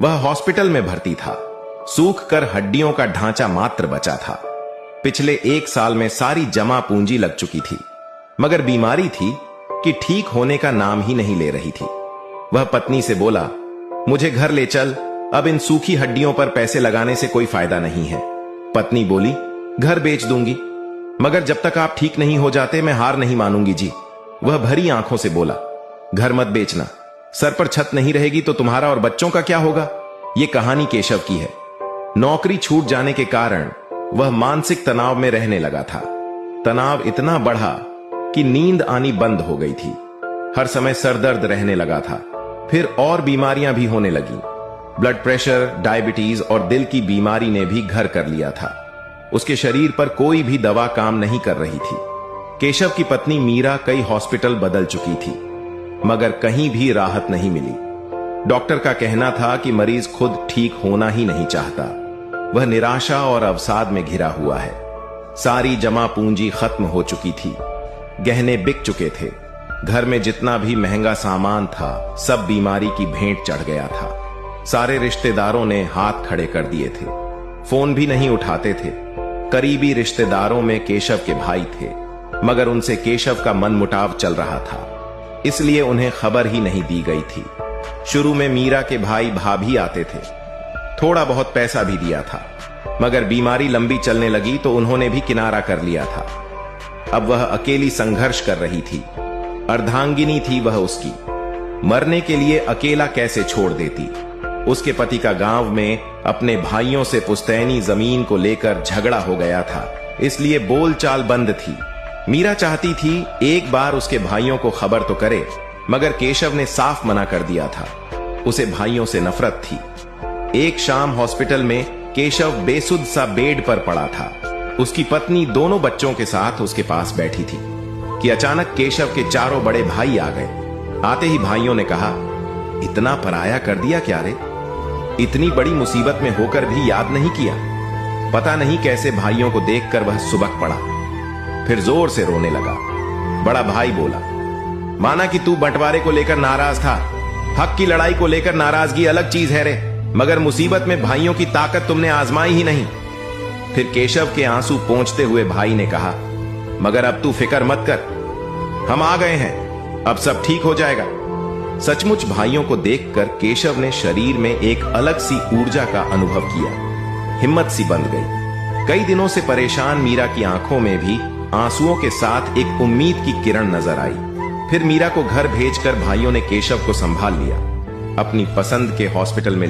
वह हॉस्पिटल में भर्ती था। सूख कर हड्डियों का ढांचा मात्र बचा था। पिछले 1 साल में सारी जमा पूंजी लग चुकी थी, मगर बीमारी थी कि ठीक होने का नाम ही नहीं ले रही थी। वह पत्नी से बोला, मुझे घर ले चल, अब इन सूखी हड्डियों पर पैसे लगाने से कोई फायदा नहीं है। पत्नी बोली, घर बेच दूंगी, मगर जब तक आप ठीक नहीं हो जाते मैं हार नहीं मानूंगी जी। वह भरी आंखों से बोला, घर मत बेचना, सर पर छत नहीं रहेगी तो तुम्हारा और बच्चों का क्या होगा। यह कहानी केशव की है। नौकरी छूट जाने के कारण वह मानसिक तनाव में रहने लगा था। तनाव इतना बढ़ा कि नींद आनी बंद हो गई थी। हर समय सर दर्द रहने लगा था। फिर और बीमारियां भी होने लगी। ब्लड प्रेशर, डायबिटीज और दिल की बीमारी ने भी घर कर लिया था। उसके शरीर पर कोई भी दवा काम नहीं कर रही थी। केशव की पत्नी मीरा कई हॉस्पिटल बदल चुकी थी, मगर कहीं भी राहत नहीं मिली। डॉक्टर का कहना था कि मरीज खुद ठीक होना ही नहीं चाहता। वह निराशा और अवसाद में घिरा हुआ है। सारी जमा पूंजी खत्म हो चुकी थी। गहने बिक चुके थे। घर में जितना भी महंगा सामान था सब बीमारी की भेंट चढ़ गया था। सारे रिश्तेदारों ने हाथ खड़े कर दिए थे। फोन भी नहीं उठाते थे। करीबी रिश्तेदारों में केशव के भाई थे, मगर उनसे केशव का मनमुटाव चल रहा था, इसलिए उन्हें खबर ही नहीं दी गई थी। शुरू में मीरा के भाई भाभी आते थे, थोड़ा बहुत पैसा भी दिया था, मगर बीमारी लंबी चलने लगी तो उन्होंने भी किनारा कर लिया था। अब वह अकेली संघर्ष कर रही थी। अर्धांगिनी थी वह उसकी। मरने के लिए अकेला कैसे छोड़ देती। उसके पति का गांव में अपने भाइयों से पुश्तैनी जमीन को लेकर झगड़ा हो गया था, इसलिए बोलचाल बंद थी। मीरा चाहती थी एक बार उसके भाइयों को खबर तो करे, मगर केशव ने साफ मना कर दिया था। उसे भाइयों से नफरत थी। एक शाम हॉस्पिटल में केशव बेसुध सा बेड पर पड़ा था। उसकी पत्नी दोनों बच्चों के साथ उसके पास बैठी थी कि अचानक केशव के चारों बड़े भाई आ गए। आते ही भाइयों ने कहा, इतना पराया कर दिया क्या रे? इतनी बड़ी मुसीबत में होकर भी याद नहीं किया। पता नहीं कैसे भाइयों को देखकर वह सुबक पड़ा, फिर जोर से रोने लगा। बड़ा भाई बोला, माना कि तू बंटवारे को लेकर नाराज था, हक की लड़ाई को लेकर नाराजगी अलग चीज है रे, मगर मुसीबत में भाइयों की ताकत तुमने आजमाई ही नहीं। फिर केशव के आंसू पोंछते हुए भाई ने कहा, मगर अब तू फिक्र मत कर, हम आ गए हैं, अब सब ठीक हो जाएगा। सचमुच भाइयों को देखकर केशव ने शरीर में एक अलग सी ऊर्जा का अनुभव किया। हिम्मत सी बंध गई। कई दिनों से परेशान मीरा की आंखों में भी आंसुओं के साथ एक उम्मीद की किरण नजर आई। फिर मीरा को घर भेजकर भाइयों ने केशव को संभाल लिया, अपनी पसंद के हॉस्पिटल में